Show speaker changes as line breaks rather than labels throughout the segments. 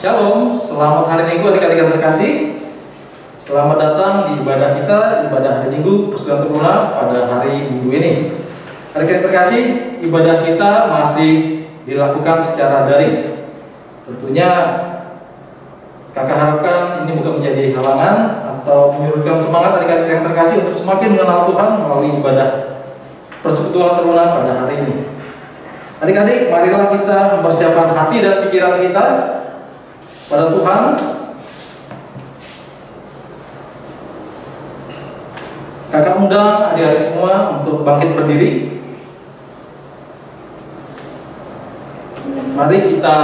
Shalom, selamat hari Minggu adik-adik yang terkasih. Selamat datang di ibadah kita, ibadah hari Minggu Persekutuan Teruna pada hari Minggu ini. Adik-adik terkasih, ibadah kita masih dilakukan secara daring. Tentunya kakak harapkan ini bukan menjadi halangan atau menyurutkan semangat adik-adik yang terkasih untuk semakin mengenal Tuhan melalui ibadah Persekutuan Teruna pada hari ini. Adik-adik, marilah kita mempersiapkan hati dan pikiran kita pada Tuhan. Kakak undang adik-adik semua untuk bangkit berdiri. Mari kita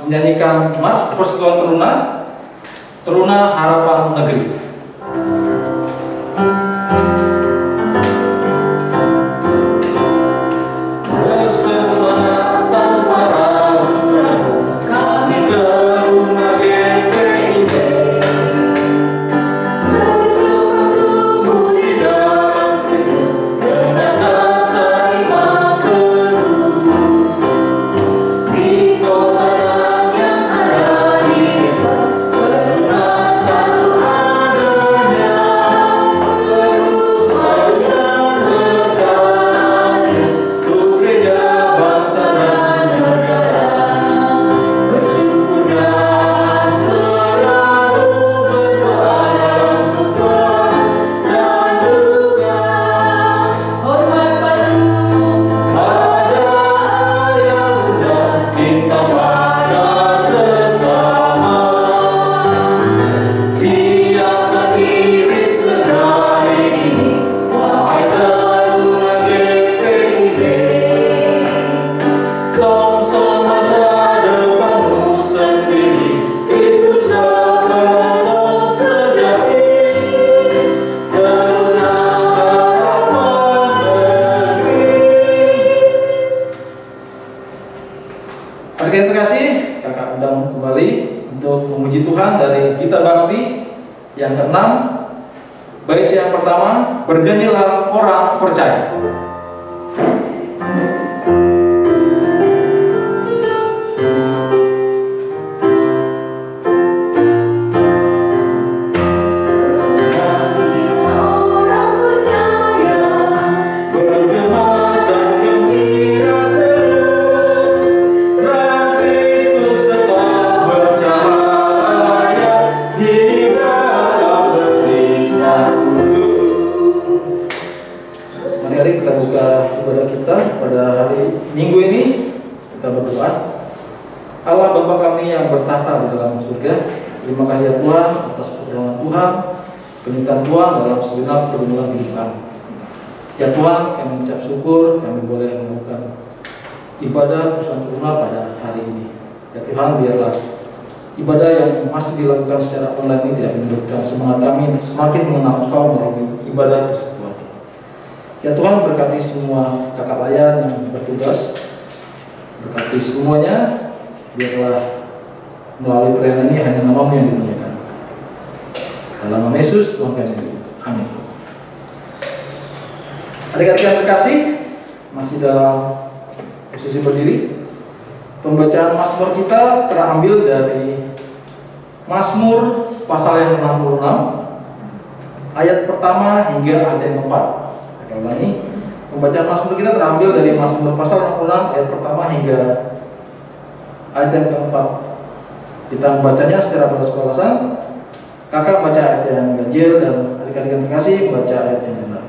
menyanyikan Mas Persekutuan Teruna, Teruna Harapan Negeri. Yang keenam, bait yang pertama, bernyanyilah orang percaya. Kita buka ibadah kita pada hari Minggu ini. Kita berdoa. Allah Bapa kami yang bertahta di dalam surga, terima kasih ya Tuhan atas pertolongan Tuhan, penyertaan Tuhan dalam segenap pergumulan hidup kami. Ya Tuhan, kami mengucap syukur kami boleh melakukan ibadah Persekutuan Teruna pada hari ini. Ya Tuhan, biarlah ibadah yang masih dilakukan secara online ini tidak menurunkan semangat kami untuk semakin mengenal Engkau melalui ibadah Persekutuan. Ya Tuhan, berkati semua kakak layan yang bertugas, berkati semuanya, biarlah melalui perayaan ini hanya nama-Mu yang dimuliakan. Dalam nama Yesus Tuhan kami, amin. Adik-adik yang terkasih, masih dalam posisi berdiri. Pembacaan Mazmur kita terambil dari Mazmur pasal yang 66, ayat pertama hingga ayat yang keempat. Ulangi, pembacaan Mazmur kita terambil dari Mazmur pasal 66 ayat pertama hingga ayat yang keempat. Kita membacanya secara balas-balasan. Kakak baca ayat yang ganjil dan adik-adik yang terkasih baca ayat yang benar.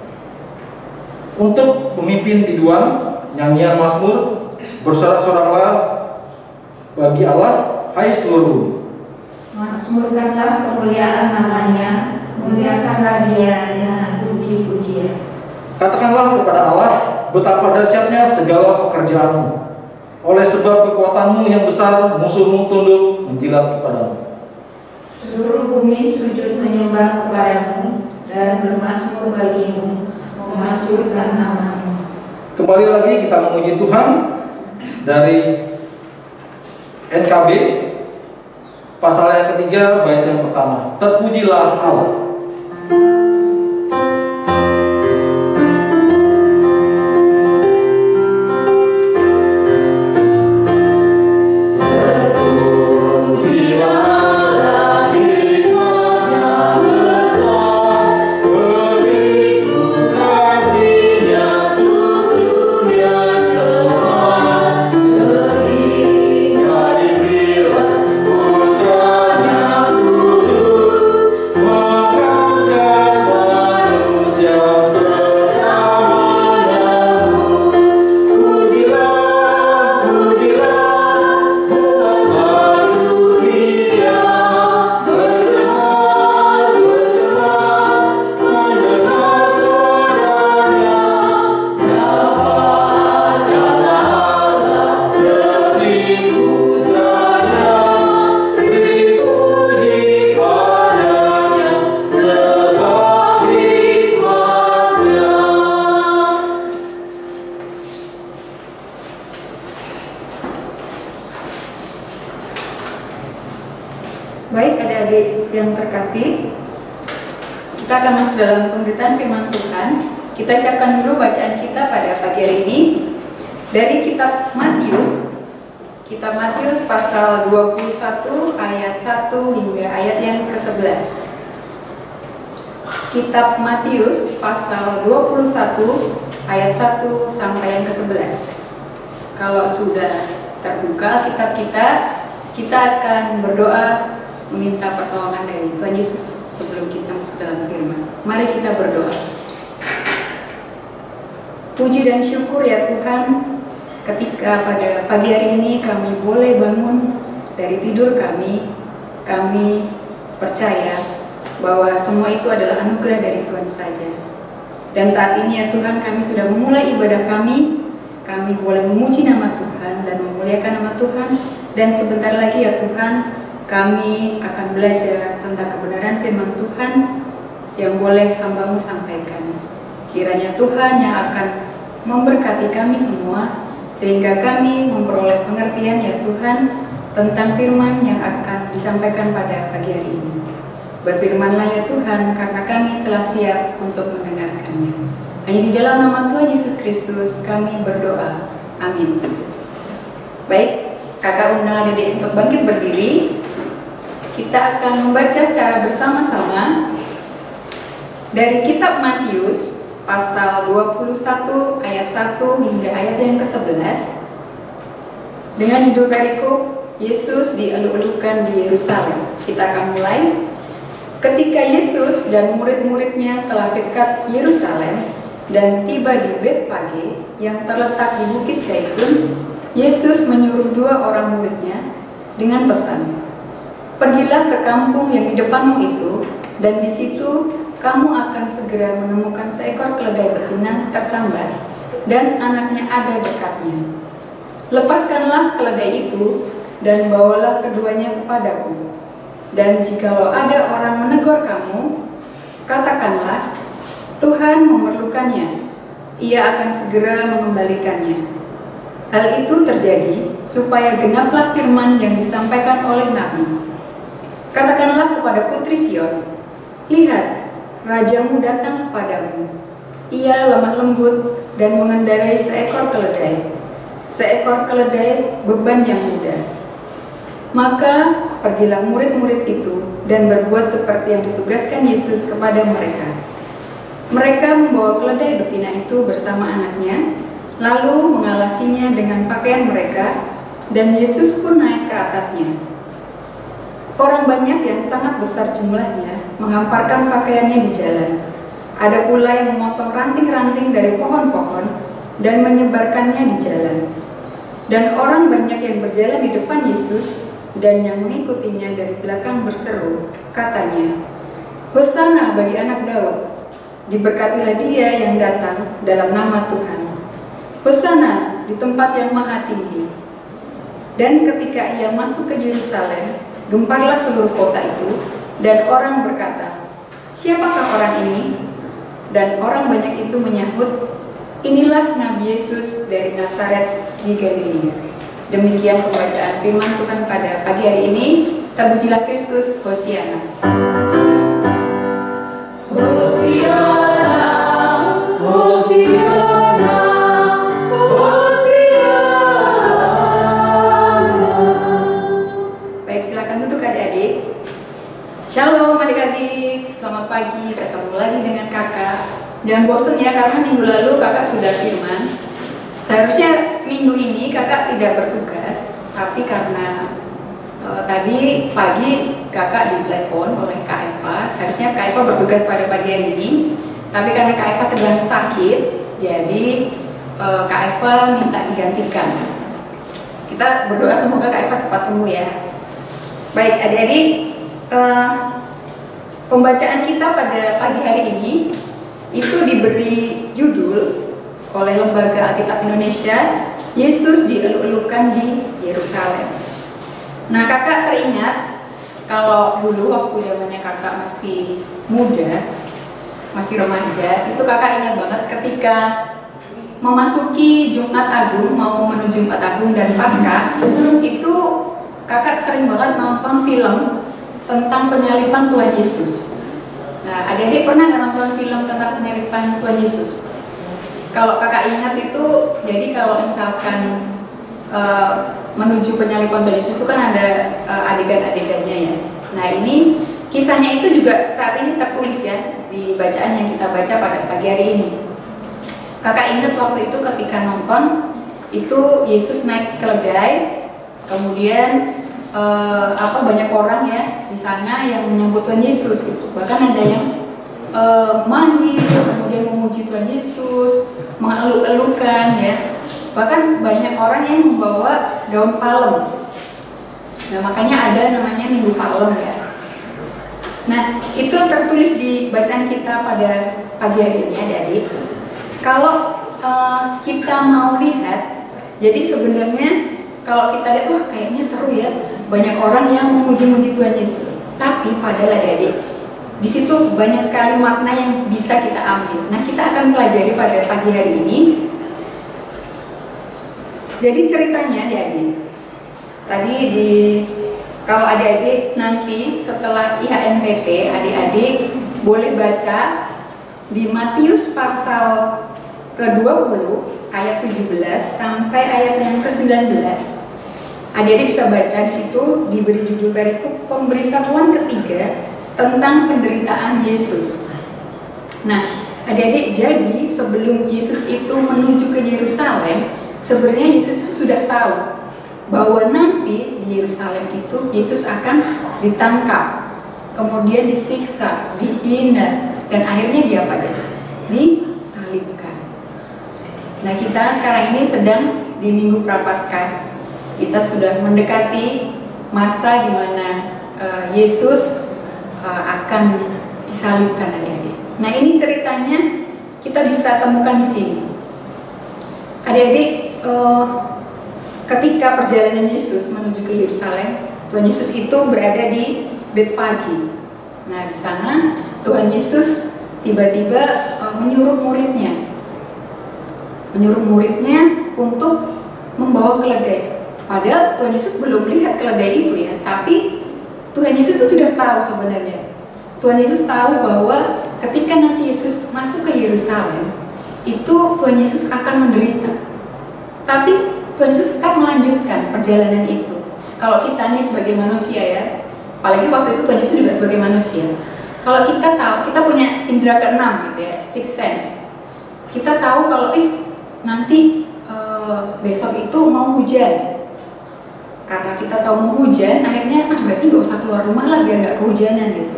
Untuk pemimpin biduan, nyanyian Mazmur, bersorak-soraklah bagi Allah, hai seluruh.
Mazmurkanlah kemuliaan namanya, muliakanlah Dia dengan puji-pujian.
Katakanlah kepada Allah, betapa dahsyatnya segala pekerjaanmu. Oleh sebab kekuatanmu yang besar, musuhmu tunduk menjilat kepadamu.
Seluruh bumi sujud menyembah kepadamu dan bermazmur bagimu, memasmurkan namamu.
Kembali lagi kita memuji Tuhan dari NKB pasal yang ketiga bait yang pertama. Terpujilah Allah.
Terpujilah yang terkasih, kita akan masuk dalam pemberitaan firman Tuhan. Kita siapkan dulu bacaan kita pada pagi hari ini dari kitab Matius. Kitab Matius pasal 21 ayat 1 hingga ayat yang ke-11. Kitab Matius pasal 21 ayat 1 sampai yang ke-11. Kalau sudah terbuka kitab kita akan berdoa meminta pertolongan dari Tuhan Yesus sebelum kita masuk dalam firman. Mari kita berdoa. Puji dan syukur ya Tuhan, ketika pada pagi hari ini kami boleh bangun dari tidur kami percaya bahwa semua itu adalah anugerah dari Tuhan saja. Dan saat ini ya Tuhan, kami sudah memulai ibadah kami boleh memuji nama Tuhan dan memuliakan nama Tuhan. Dan sebentar lagi ya Tuhan, kami akan belajar tentang kebenaran firman Tuhan yang boleh hamba-Mu sampaikan. Kiranya Tuhan yang akan memberkati kami semua, sehingga kami memperoleh pengertian ya Tuhan tentang firman yang akan disampaikan pada pagi hari ini. Berfirmanlah ya Tuhan, karena kami telah siap untuk mendengarkannya. Hanya di dalam nama Tuhan Yesus Kristus kami berdoa. Amin. Baik, kakak undang adik-adik untuk bangkit berdiri. Kita akan membaca secara bersama-sama dari kitab Matius pasal 21 ayat 1 hingga ayat yang ke-11 dengan judul perikop Yesus dieluk-elukan di Yerusalem. Kita akan mulai. Ketika Yesus dan murid-muridnya telah dekat Yerusalem dan tiba di Betfage yang terletak di Bukit Zaitun, Yesus menyuruh 2 orang muridnya dengan pesan, "Pergilah ke kampung yang di depanmu itu, dan di situ kamu akan segera menemukan seekor keledai betina tertambat dan anaknya ada dekatnya. Lepaskanlah keledai itu dan bawalah keduanya kepadaku. Dan jikalau ada orang menegur kamu, katakanlah, Tuhan memerlukannya, Ia akan segera mengembalikannya." Hal itu terjadi supaya genaplah firman yang disampaikan oleh Nabi. "Katakanlah kepada putri Sion, lihat, rajamu datang kepadamu. Ia lemah lembut dan mengendarai seekor keledai beban yang mudah." Maka pergilah murid-murid itu dan berbuat seperti yang ditugaskan Yesus kepada mereka. Mereka membawa keledai betina itu bersama anaknya, lalu mengalasinya dengan pakaian mereka, dan Yesus pun naik ke atasnya. Orang banyak yang sangat besar jumlahnya menghamparkan pakaiannya di jalan. Ada pula yang memotong ranting-ranting dari pohon-pohon dan menyebarkannya di jalan. Dan orang banyak yang berjalan di depan Yesus dan yang mengikutinya dari belakang berseru, katanya, "Hosana bagi anak Daud, diberkatilah dia yang datang dalam nama Tuhan. Hosana di tempat yang maha tinggi." Dan ketika ia masuk ke Yerusalem, gemparlah seluruh kota itu, dan orang berkata, "Siapakah orang ini?" Dan orang banyak itu menyahut, "Inilah Nabi Yesus dari Nazaret di Galilea." Demikian pembacaan firman Tuhan pada pagi hari ini. Terpujilah Kristus, Hosiana. Hosiana, Hosiana, Hosiana. Baik, silakan duduk adik-adik. Shalom adik-adik, selamat pagi, ketemu lagi dengan kakak. Jangan bosan ya, karena minggu lalu kakak sudah firman. Seharusnya minggu ini kakak tidak bertugas, tapi karena tadi pagi kakak ditelepon oleh Kak Eva. Harusnya Kak Eva bertugas pada pagi hari ini, tapi karena Kak Eva sedang sakit, jadi Kak Eva minta digantikan. Kita berdoa semoga Kak Eva cepat sembuh ya. Baik adik-adik, pembacaan kita pada pagi hari ini itu diberi judul oleh Lembaga Alkitab Indonesia, Yesus dieluk-elukan di Yerusalem. Nah, kakak teringat kalau dulu waktu zamannya kakak masih muda, masih remaja, itu kakak ingat banget ketika memasuki Jumat Agung, mau menuju Jumat Agung dan Paskah, itu kakak sering banget nonton film tentang penyaliban Tuhan Yesus. Nah, adik-adik pernah nggak nonton film tentang penyaliban Tuhan Yesus? Kalau kakak ingat itu, jadi kalau misalkan menuju penyaliban Tuhan Yesus itu kan ada adegan-adegannya ya. Nah, ini kisahnya itu juga saat ini tertulis ya di bacaan yang kita baca pada pagi hari ini. Kakak ingat waktu itu ketika nonton itu Yesus naik keledai, kemudian banyak orang ya di sana yang menyambut Tuhan Yesus gitu. Bahkan ada yang mandi, kemudian memuji Tuhan Yesus, mengeluk-elukan ya. Bahkan banyak orang yang membawa daun palem. Nah, makanya ada namanya Minggu Palem ya. Nah, itu tertulis di bacaan kita pada pagi hari ini adik-adik. Kalau kita mau lihat, jadi sebenarnya kalau kita lihat, wah kayaknya seru ya, banyak orang yang memuji-muji Tuhan Yesus. Tapi padahal adik-adik, di situ banyak sekali makna yang bisa kita ambil. Nah, kita akan pelajari pada pagi hari ini. Jadi ceritanya adik-adik, tadi kalau adik-adik nanti setelah IHMPT, adik-adik boleh baca di Matius pasal ke-20 ayat 17 sampai ayat yang ke-19. Adik-adik bisa baca di situ, diberi judul perikop pemberitahuan ketiga tentang penderitaan Yesus. Nah, adik-adik, jadi sebelum Yesus itu menuju ke Yerusalem, sebenarnya Yesus itu sudah tahu bahwa nanti di Yerusalem itu Yesus akan ditangkap, kemudian disiksa, dihina, dan akhirnya dia disalibkan. Nah, kita sekarang ini sedang di Minggu Prapaskah. Kita sudah mendekati masa di mana Yesus akan disalibkan adik-adik. Nah, ini ceritanya kita bisa temukan di sini. Adik-adik, ketika perjalanan Yesus menuju ke Yerusalem, Tuhan Yesus itu berada di Betfagi. Nah, di sana Tuhan Yesus tiba-tiba menyuruh muridnya untuk membawa keledai. Padahal Tuhan Yesus belum lihat keledai itu ya, tapi Tuhan Yesus itu sudah tahu sebenarnya. Tuhan Yesus tahu bahwa ketika nanti Yesus masuk ke Yerusalem, itu Tuhan Yesus akan menderita. Tapi Tuhan Yesus tetap melanjutkan perjalanan itu. Kalau kita nih sebagai manusia ya, apalagi waktu itu Tuhan Yesus juga sebagai manusia. Kalau kita tahu, kita punya indera keenam gitu ya, sixth sense. Kita tahu kalau nanti besok itu mau hujan. Karena kita tahu mau hujan, akhirnya berarti nggak usah keluar rumah lah biar nggak kehujanan gitu.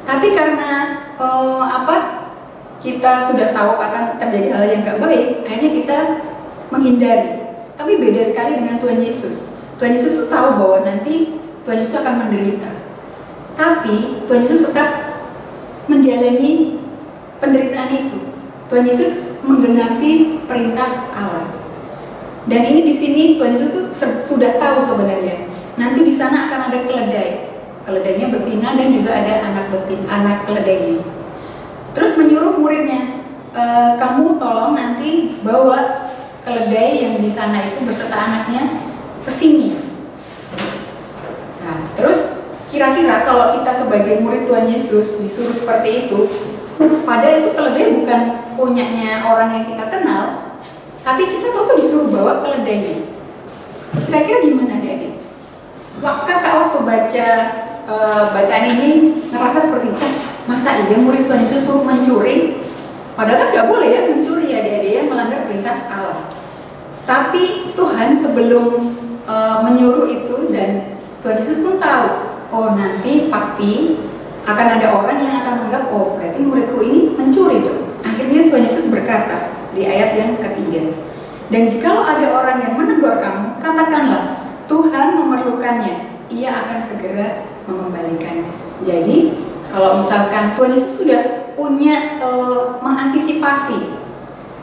Tapi karena kita sudah tahu akan terjadi hal yang nggak baik, akhirnya kita menghindari. Tapi beda sekali dengan Tuhan Yesus. Tuhan Yesus tuh tahu bahwa nanti Tuhan Yesus akan menderita. Tapi Tuhan Yesus tetap menjalani penderitaan itu. Tuhan Yesus menggenapi perintah Allah. Dan ini di sini Tuhan Yesus tuh sudah tahu sebenarnya. Nanti di sana akan ada keledai. Keledainya betina dan juga ada anak keledainya. Terus menyuruh muridnya, kamu tolong nanti bawa keledai yang di sana itu beserta anaknya ke sini. Nah, terus kira-kira kalau kita sebagai murid Tuhan Yesus disuruh seperti itu, padahal itu keledai bukan punyanya orang yang kita kenal, tapi kita tuh disuruh bawa keledainya. Kira-kira gimana adik-adik? Kakak waktu baca bacaan ini ngerasa seperti itu. Masa iya murid Tuhan Yesus suruh mencuri? Padahal kan nggak boleh ya mencuri ya adik-adik ya, melanggar perintah Allah. Tapi Tuhan sebelum menyuruh itu, dan Tuhan Yesus pun tahu, oh nanti pasti akan ada orang yang akan menganggap, oh berarti muridku ini mencuri dong. Akhirnya Tuhan Yesus berkata di ayat yang ketiga, dan jikalau ada orang yang menegur kamu, katakanlah Tuhan memerlukannya, ia akan segera mengembalikannya. Jadi kalau misalkan Tuhan Yesus sudah punya mengantisipasi,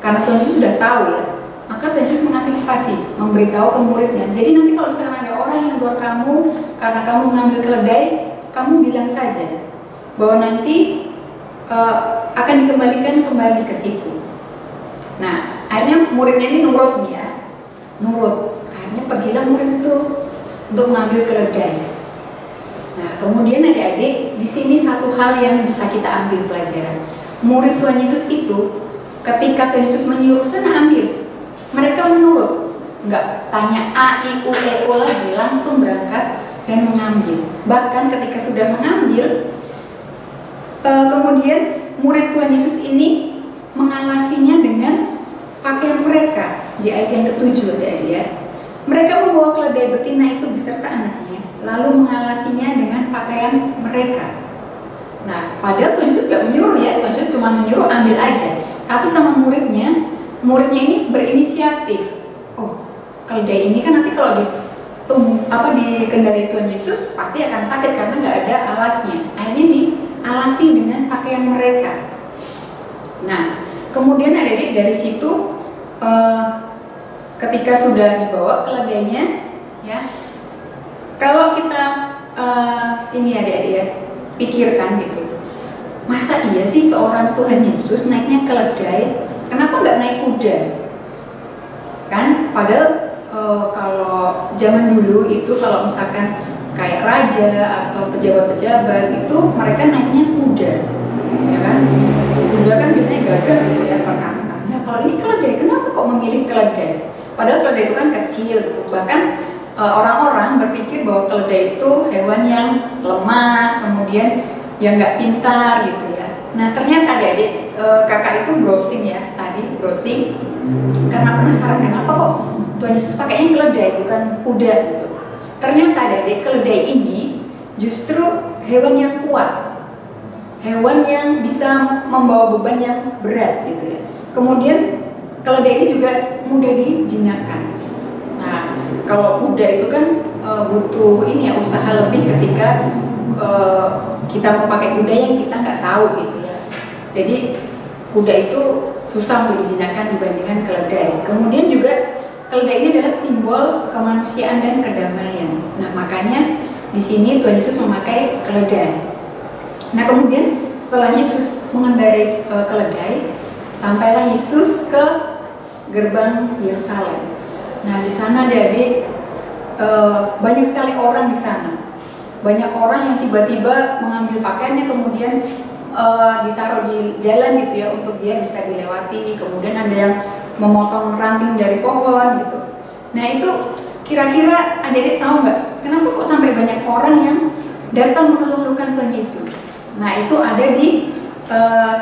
karena Tuhan Yesus sudah tahu ya, maka Tuhan Yesus mengantisipasi, memberitahu ke muridnya. Jadi nanti kalau misalkan ada orang yang menegur kamu karena kamu mengambil keledai, kamu bilang saja bahwa nanti akan dikembalikan kembali ke situ. Nah, akhirnya muridnya ini nurut nih ya, nurut. Akhirnya pergilah murid itu untuk mengambil keledai. Nah, kemudian adik-adik, di sini satu hal yang bisa kita ambil pelajaran. Murid Tuhan Yesus itu, ketika Tuhan Yesus menyuruh sana ambil, mereka menurut, nggak tanya A, I, U, E, O lagi, langsung berangkat dan mengambil. Bahkan ketika sudah mengambil, kemudian murid Tuhan Yesus ini mengalasinya dengan pakaian mereka. Di ayat yang ke-7 adik-adik ya. Mereka membawa keledai betina itu beserta anaknya, lalu mengalasinya dengan pakaian mereka. Nah, padahal Tuhan Yesus gak menyuruh ya, Tuhan Yesus cuma menyuruh ambil aja. Tapi sama muridnya ini berinisiatif. Oh, keledai ini kan nanti kalau dikendarai Tuhan Yesus pasti akan sakit karena nggak ada alasnya. Akhirnya dialasi dengan pakaian mereka. Nah, kemudian adik-adik dari situ ketika sudah dibawa keledainya, ya, kalau kita ini adik-adik ya, pikirkan gitu, masa iya sih seorang Tuhan Yesus naiknya keledai, kenapa nggak naik kuda? Kan, padahal kalau zaman dulu itu kalau misalkan kayak raja atau pejabat-pejabat itu mereka naiknya kuda, ya kan? Kuda kan biasanya gagah gitu ya, perkasa. Nah, kalau ini keledai, kenapa kok memilih keledai? Padahal keledai itu kan kecil gitu. Bahkan orang-orang berpikir bahwa keledai itu hewan yang lemah, kemudian yang nggak pintar gitu ya. Nah, ternyata adik-adik, kakak itu browsing ya, tadi browsing karena penasaran kenapa kok Tuhan Yesus pakainya keledai bukan kuda gitu. Ternyata adik-adik, keledai ini justru hewan yang kuat, hewan yang bisa membawa beban yang berat gitu ya. Kemudian keledai ini juga mudah dijinakkan. Nah, kalau kuda itu kan butuh ini ya, usaha lebih ketika kita mau pakai kuda yang kita nggak tahu gitu ya. Jadi kuda itu susah untuk dijinakkan dibandingkan keledai. Kemudian juga keledai ini adalah simbol kemanusiaan dan kedamaian. Nah, makanya di sini Tuhan Yesus memakai keledai. Nah, kemudian setelah Yesus mengendarai keledai, sampailah Yesus ke gerbang Yerusalem. Nah, di sana adik-adik banyak sekali orang di sana. Banyak orang yang tiba-tiba mengambil pakaiannya kemudian ditaruh di jalan gitu ya untuk dia bisa dilewati. Kemudian ada yang memotong ranting dari pohon gitu. Nah, itu kira-kira adik-adik tahu nggak kenapa kok sampai banyak orang yang datang mengeluhkan Tuhan Yesus? Nah, itu ada di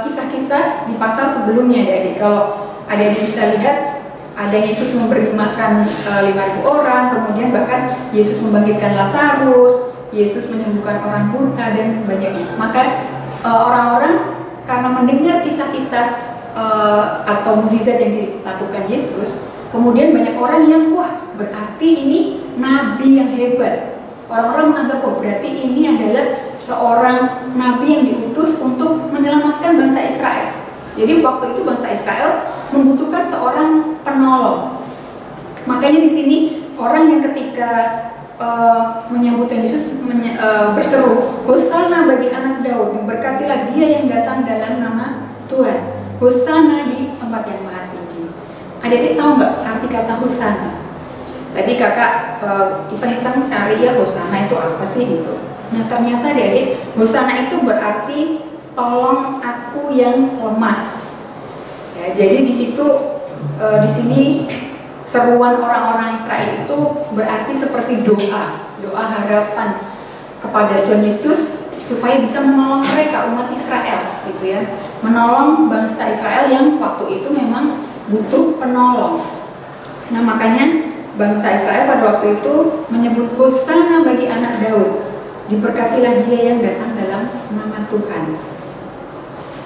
kisah-kisah di pasal sebelumnya adik-adik. Kalau adik-adik bisa lihat, ada Yesus memberi makan 5.000 orang, kemudian bahkan Yesus membangkitkan Lazarus, Yesus menyembuhkan orang buta dan banyaknya. Maka orang-orang karena mendengar kisah-kisah atau mukjizat yang dilakukan Yesus, kemudian banyak orang yang wah, berarti ini nabi yang hebat. Orang-orang menganggap oh, berarti ini adalah seorang nabi yang diutus untuk menyelamatkan bangsa Israel. Jadi waktu itu bangsa Israel membutuhkan seorang penolong. Makanya di sini orang yang ketika menyambut Tuhan Yesus berseru, Hosana bagi anak Daud, diberkatilah dia yang datang dalam nama Tuhan. Hosana di tempat yang maha tinggi. Adik-adik tahu nggak arti kata Hosana? Tadi kakak iseng-iseng cari ya Hosana itu apa sih gitu. Nah, ternyata adik-adik, Hosana itu berarti tolong aku yang lemah. Ya, jadi di situ di sini seruan orang-orang Israel itu berarti seperti doa harapan kepada Tuhan Yesus supaya bisa menolong mereka umat Israel gitu ya, menolong bangsa Israel yang waktu itu memang butuh penolong. Nah, makanya bangsa Israel pada waktu itu menyebut Hosana bagi anak Daud, diberkatilah dia yang datang dalam nama Tuhan.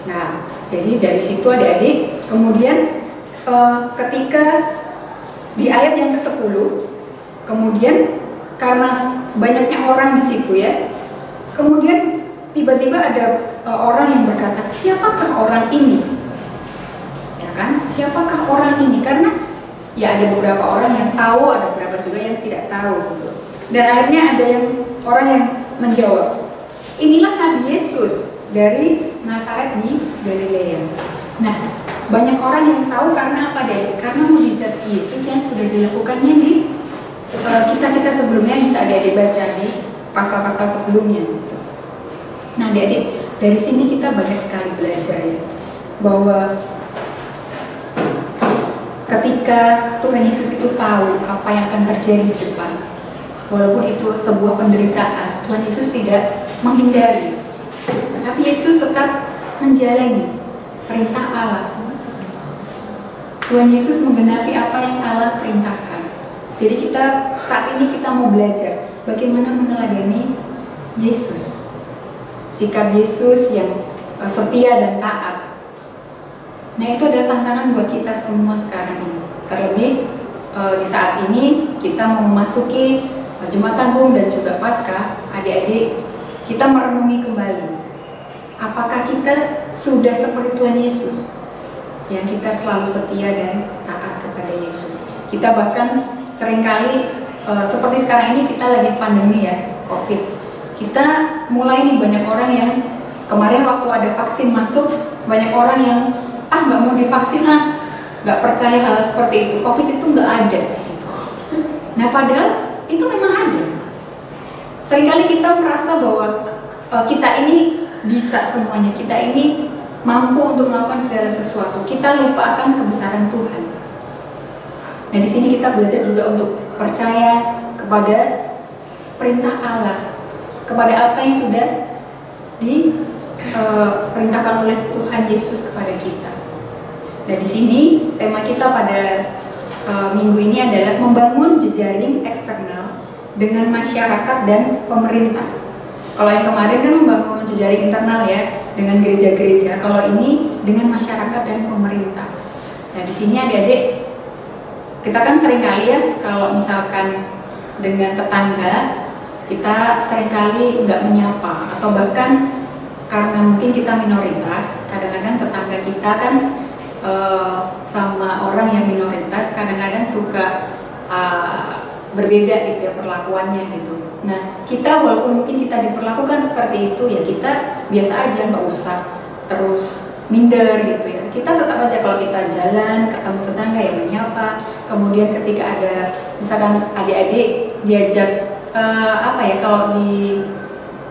Nah, jadi dari situ adik-adik, kemudian ketika di ayat yang ke-10, kemudian karena banyaknya orang di situ ya, kemudian tiba-tiba ada orang yang berkata, siapakah orang ini? Ya kan, siapakah orang ini? Karena ya ada beberapa orang yang tahu, ada beberapa juga yang tidak tahu gitu. Dan akhirnya ada yang orang yang menjawab, inilah Nabi Yesus dari Nazaret di Galilea. Nah, banyak orang yang tahu karena apa deh? Karena mukjizat Yesus yang sudah dilakukannya di kisah-kisah sebelumnya, bisa adik-adik baca di pasal-pasal sebelumnya. Nah, adik-adik, dari sini kita banyak sekali belajar ya, bahwa ketika Tuhan Yesus itu tahu apa yang akan terjadi di depan, walaupun itu sebuah penderitaan, Tuhan Yesus tidak menghindari, tapi Yesus tetap menjalani perintah Allah. Tuhan Yesus menggenapi apa yang Allah perintahkan. Jadi kita saat ini kita mau belajar bagaimana meneladani Yesus, sikap Yesus yang setia dan taat. Nah, itu adalah tantangan buat kita semua sekarang ini. Terlebih di saat ini kita mau memasuki Jumat Agung dan juga Paskah. Adik-adik, kita merenungi kembali, apakah kita sudah seperti Tuhan Yesus yang kita selalu setia dan taat kepada Yesus. Kita bahkan seringkali seperti sekarang ini kita lagi pandemi ya, COVID. Kita mulai nih banyak orang yang kemarin waktu ada vaksin masuk, banyak orang yang nggak mau divaksin, nggak percaya hal seperti itu. COVID itu nggak ada. Nah, padahal itu memang ada. Seringkali kita merasa bahwa kita ini bisa semuanya, kita ini mampu untuk melakukan segala sesuatu. Kita lupa akan kebesaran Tuhan. Nah, di sini kita belajar juga untuk percaya kepada perintah Allah, kepada apa yang sudah diperintahkan oleh Tuhan Yesus kepada kita. Nah, di sini tema kita pada minggu ini adalah membangun jejaring eksternal dengan masyarakat dan pemerintah. Kalau yang kemarin kan membangun jejaring internal ya, dengan gereja-gereja. Kalau ini dengan masyarakat dan pemerintah. Nah, di sini adik-adik, kita kan seringkali ya, kalau misalkan dengan tetangga, kita seringkali nggak menyapa, atau bahkan karena mungkin kita minoritas, kadang-kadang tetangga kita kan sama orang yang minoritas kadang-kadang suka berbeda gitu ya perlakuannya gitu. Nah, kita walaupun mungkin kita diperlakukan seperti itu ya, kita biasa aja, nggak usah terus minder gitu ya. Kita tetap aja kalau kita jalan ketemu tetangga ya menyapa. Kemudian ketika ada misalkan adik-adik diajak kalau di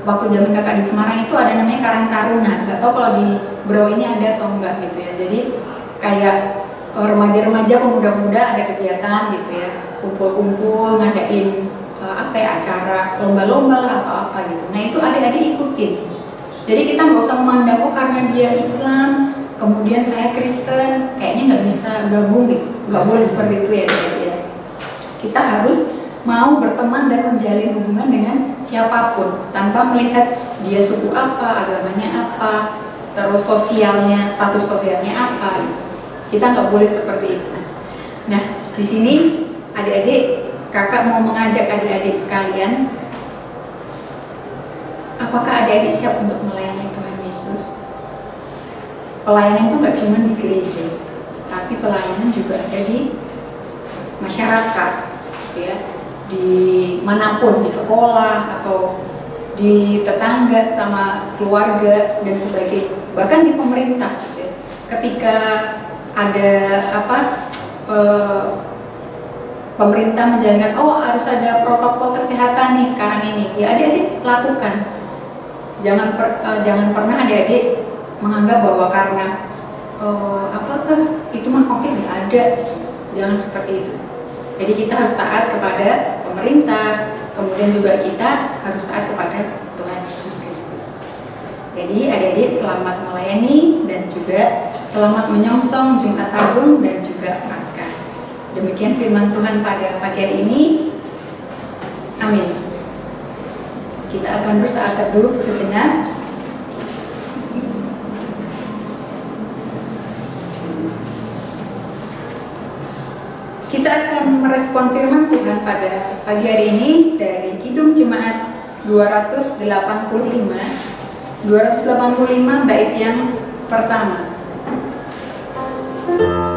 waktu zaman kakak di Semarang itu ada namanya Karang Taruna. Nggak tahu kalau di Berau ini ada atau enggak gitu ya. Jadi kayak remaja-remaja, pemuda-pemuda ada kegiatan gitu ya, kumpul-kumpul ngadain acara lomba-lomba lah atau apa gitu. Nah, itu adik-adik ikutin. Jadi kita nggak usah memandang karena dia Islam, kemudian saya Kristen, kayaknya nggak bisa gabung gitu. Nggak boleh seperti itu ya adik-adik ya. Kita harus mau berteman dan menjalin hubungan dengan siapapun tanpa melihat dia suku apa, agamanya apa, terus sosialnya, status sosialnya apa gitu. Kita nggak boleh seperti itu. Nah, di sini adik-adik, kakak mau mengajak adik-adik sekalian, apakah adik-adik siap untuk melayani Tuhan Yesus? Pelayanan itu nggak cuma di gereja, tapi pelayanan juga ada di masyarakat, gitu ya, di manapun, di sekolah atau di tetangga sama keluarga dan sebagainya, bahkan di pemerintah. Gitu ya. Ketika ada pemerintah menjalankan, harus ada protokol kesehatan nih sekarang ini, ya adik-adik lakukan. Jangan pernah adik-adik menganggap bahwa karena itu mah COVID nggak ada. Jangan seperti itu. Jadi kita harus taat kepada pemerintah, kemudian juga kita harus taat kepada Tuhan Yesus Kristus. Jadi adik-adik selamat melayani dan juga selamat menyongsong Jumat Agung dan juga Paskah. Demikian firman Tuhan pada pagi hari ini. Amin. Kita akan bersaat teduh sejenak. Kita akan merespon firman Tuhan pada pagi hari ini dari Kidung Jemaat 285 bait yang pertama.
Di mana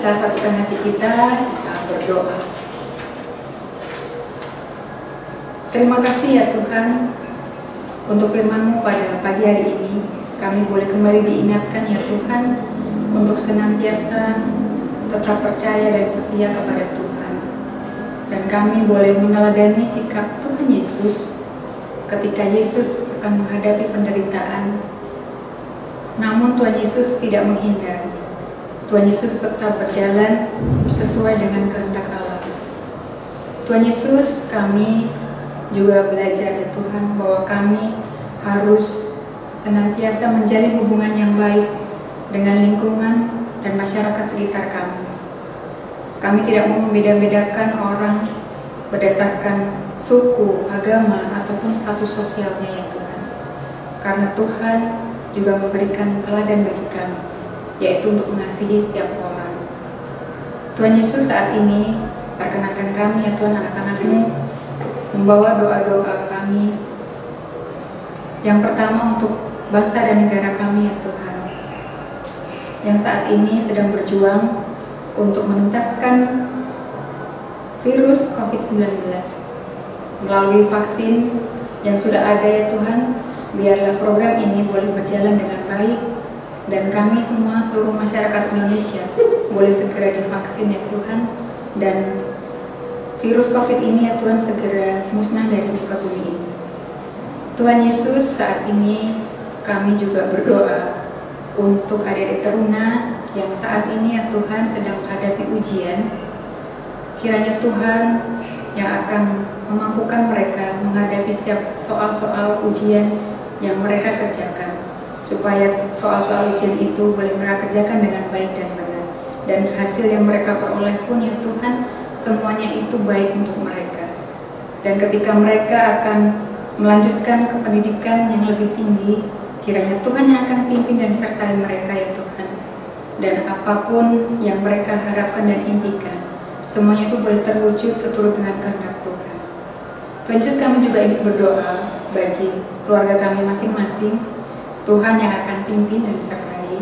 kita satukan hati kita berdoa. Terima kasih ya Tuhan untuk firman-Mu pada pagi hari ini. Kami boleh kembali diingatkan ya Tuhan untuk senantiasa tetap percaya dan setia kepada Tuhan. Dan kami boleh meneladani sikap Tuhan Yesus ketika Yesus akan menghadapi penderitaan. Namun Tuhan Yesus tidak menghindar. Tuhan Yesus tetap berjalan sesuai dengan kehendak Allah. Tuhan Yesus, kami juga belajar ya Tuhan bahwa kami harus senantiasa menjalin hubungan yang baik dengan lingkungan dan masyarakat sekitar kami. Kami tidak mau membeda-bedakan orang berdasarkan suku, agama, ataupun status sosialnya ya Tuhan. Karena Tuhan juga memberikan teladan bagi kami, yaitu untuk mengasihi setiap orang. Tuhan Yesus, saat ini perkenankan kami ya Tuhan, anak-anak-Mu membawa doa-doa kami. Yang pertama untuk bangsa dan negara kami ya Tuhan, yang saat ini sedang berjuang untuk menuntaskan virus COVID-19 melalui vaksin yang sudah ada ya Tuhan. Biarlah program ini boleh berjalan dengan baik dan kami semua, seluruh masyarakat Indonesia boleh segera divaksin ya Tuhan, dan virus COVID ini ya Tuhan segera musnah dari muka bumi ini. Tuhan Yesus, saat ini kami juga berdoa untuk adik-adik teruna yang saat ini ya Tuhan sedang menghadapi ujian. Kiranya Tuhan yang akan memampukan mereka menghadapi setiap soal-soal ujian yang mereka kerjakan, supaya soal-soal ujian itu boleh mereka kerjakan dengan baik dan benar, dan hasil yang mereka peroleh pun ya Tuhan semuanya itu baik untuk mereka. Dan ketika mereka akan melanjutkan ke pendidikan yang lebih tinggi, kiranya Tuhan yang akan pimpin dan sertai mereka ya Tuhan. Dan apapun yang mereka harapkan dan impikan, semuanya itu boleh terwujud seturut dengan kehendak Tuhan. Tuhan Yesus, kami juga ingin berdoa bagi keluarga kami masing-masing. Tuhan yang akan pimpin dan sertai.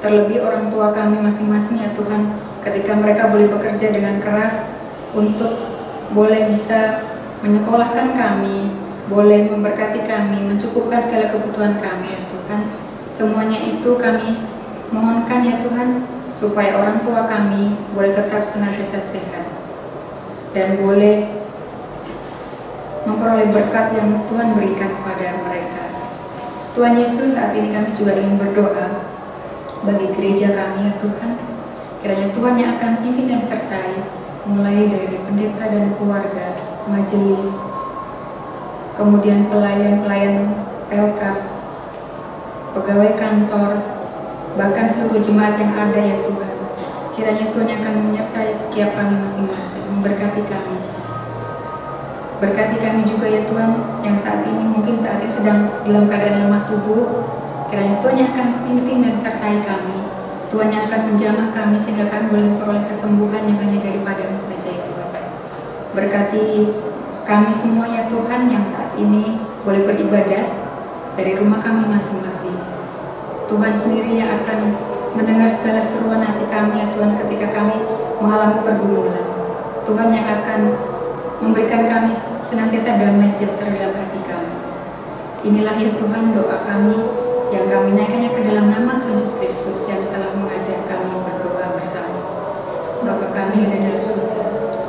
Terlebih orang tua kami masing-masing ya Tuhan, ketika mereka boleh bekerja dengan keras untuk boleh bisa menyekolahkan kami, boleh memberkati kami, mencukupkan segala kebutuhan kami ya Tuhan. Semuanya itu kami mohonkan ya Tuhan, supaya orang tua kami boleh tetap senantiasa sehat dan boleh memperoleh berkat yang Tuhan berikan kepada mereka. Tuhan Yesus, saat ini kami juga ingin berdoa bagi gereja kami ya Tuhan. Kiranya Tuhan yang akan pimpin dan sertai, mulai dari pendeta dan keluarga, majelis, kemudian pelayan-pelayan Pelkat, pegawai kantor, bahkan seluruh jemaat yang ada ya Tuhan. Kiranya Tuhan yang akan menyertai setiap kami masing-masing, memberkati kami. Berkati kami juga ya Tuhan, yang saat ini mungkin saat ini sedang dalam keadaan lemah tubuh. Kiranya Tuhan yang akan pimpin dan sertai kami. Tuhan yang akan menjamah kami sehingga kami boleh memperoleh kesembuhan yang hanya daripada-Mu saja ya Tuhan. Berkati kami semua ya Tuhan, yang saat ini boleh beribadah dari rumah kami masing-masing. Tuhan sendiri yang akan mendengar segala seruan hati kami ya Tuhan ketika kami mengalami pergumulan. Tuhan yang akan memberikan kami senantiasa damai sejahtera dalam hati kami. Inilah ya Tuhan doa kami yang kami naikkannya ke dalam nama Tuhan Yesus Kristus yang telah mengajar kami berdoa bersama. Bapa kami yang ada dalam surga,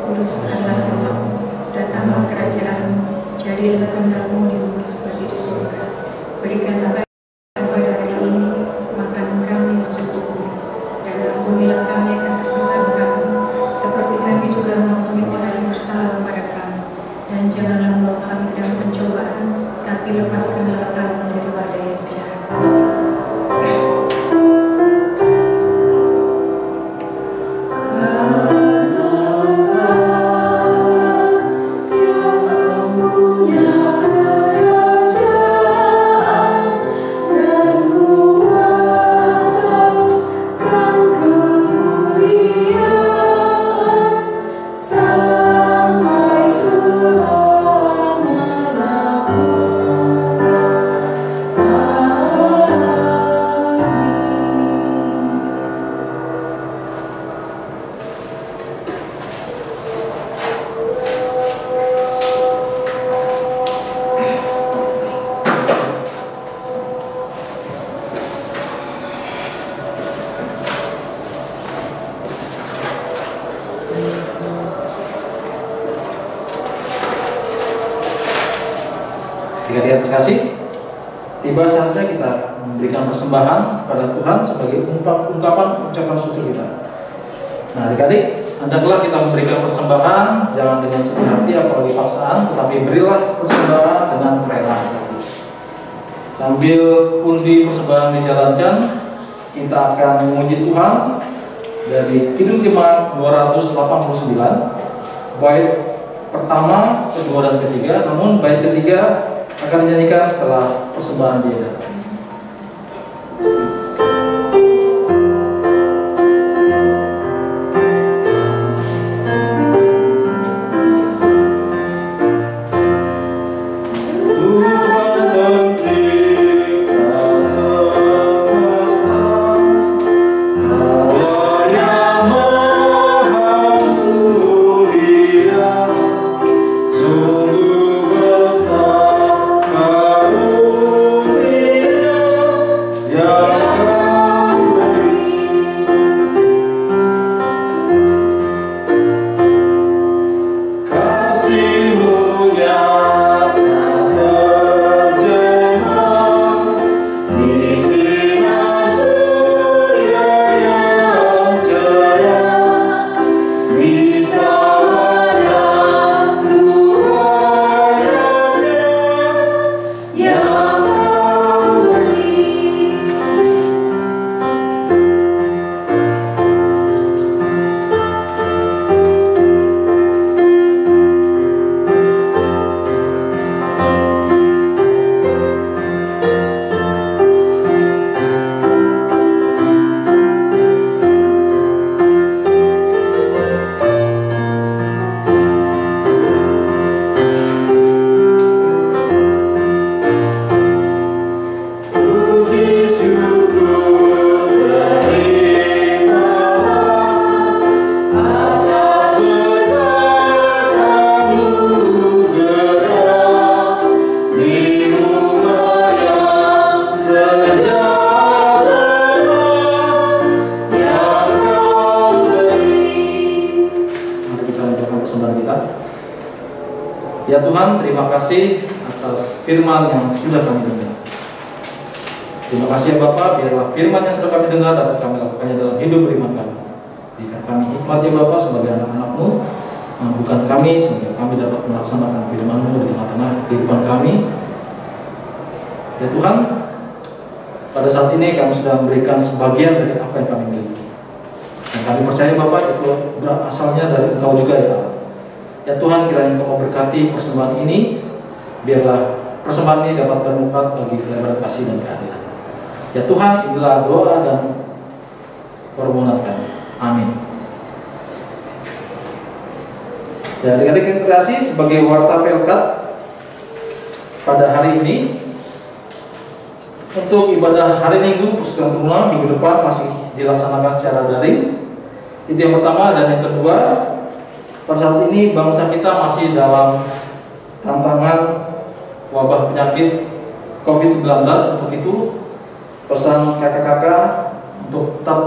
kuduskanlah nama-Mu, datanglah kerajaan-Mu, jadilah kehendak-Mu di bumi seperti di surga. Berikanlah kepada hari ini makanan kami yang secukupnya, dan ampunilah kami akan kesalahan kami, seperti kami juga mengampuni orang yang bersalah kepada kami. Dan janganlah membawa kami ke dalam pencobaan, tapi lepaskanlah kami daripada yang jahat.
Adik-adik yang terkasih, tiba saatnya kita memberikan persembahan pada Tuhan sebagai ungkapan ucapan syukur kita. Nah, adik-adik, hendaklah kita memberikan persembahan jangan dengan sedih hati apalagi paksaan, tetapi berilah persembahan dengan kerelaan. Sambil pundi persembahan dijalankan, kita akan memuji Tuhan dari Kidung 5 289, bait pertama, kedua, dan ketiga. Namun bait ketiga akan dinyanyikan setelah persembahan diadakan. Ya Tuhan, terima kasih atas firman yang sudah kami dengar. Terima kasih ya Bapak, biarlah firman yang sudah kami dengar dapat kami lakukannya dalam hidup beriman kami. Berikan kami hikmat ya Bapak sebagai anak-anak-Mu, mampukan kami sehingga kami dapat melaksanakan firman-Mu di tengah-tengah kehidupan kami. Ya Tuhan, pada saat ini kami sudah memberikan sebagian dari apa yang kami miliki. Dan kami percaya Bapak itu asalnya dari Engkau juga ya Allah. Ya Tuhan, kiranya Engkau memberkati persembahan ini, biarlah persembahan ini dapat bermanfaat bagi pelebaran kasih dan keadilan. Ya Tuhan, inilah doa dan permohonan kami. Amin. Ya adik-adik yang terkasih, sebagai warta Pelkat pada hari ini, untuk ibadah hari Minggu Persekutuan Tuna minggu depan masih dilaksanakan secara daring. Itu yang pertama. Dan yang kedua, pada saat ini bangsa kita masih dalam tantangan wabah penyakit COVID-19. Untuk itu pesan kakak-kakak untuk tetap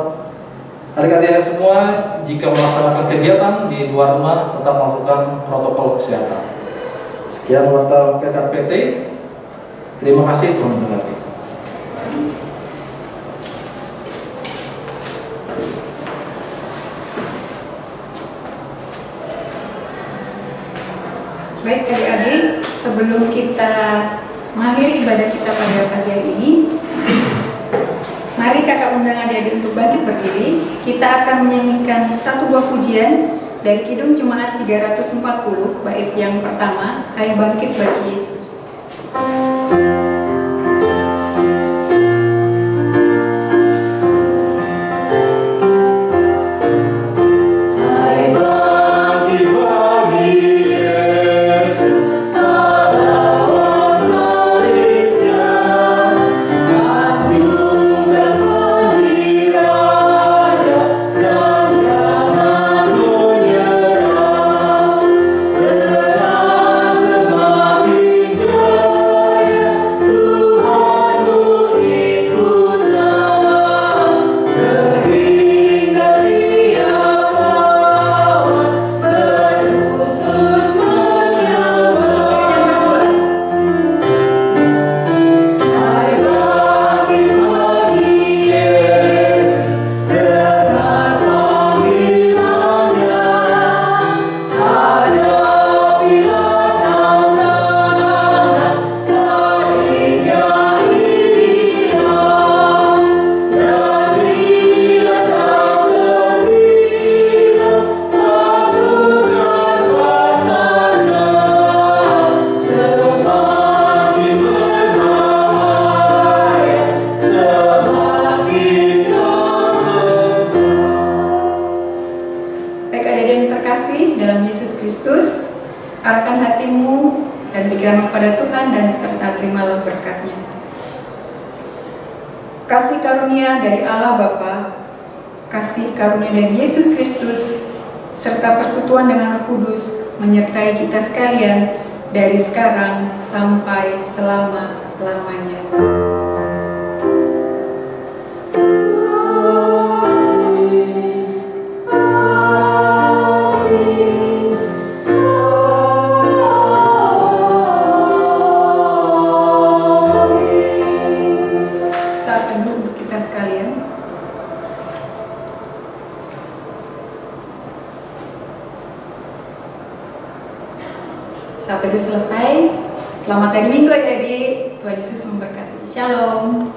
adik-adik semua, jika melaksanakan kegiatan di luar rumah tetap melakukan protokol kesehatan. Sekian warta PKPT. Terima kasih, Tuhan memberkati.
Baik adik-adik, sebelum kita mengakhiri ibadah kita pada pagi hari ini, mari kakak undang adik-adik untuk bangkit berdiri. Kita akan menyanyikan satu buah pujian dari Kidung Jemaat 340, bait yang pertama, Hai Bangkit Bagi Yesus.
Semakin jaya
dan pikiran kepada Tuhan, dan serta terimalah berkat-Nya. Kasih karunia dari Allah Bapa, kasih karunia dari Yesus Kristus, serta persekutuan dengan Roh Kudus menyertai kita sekalian dari sekarang sampai selama-lamanya. Saat teduh selesai. Selamat hari Minggu adik-adik. Tuhan Yesus memberkati. Shalom.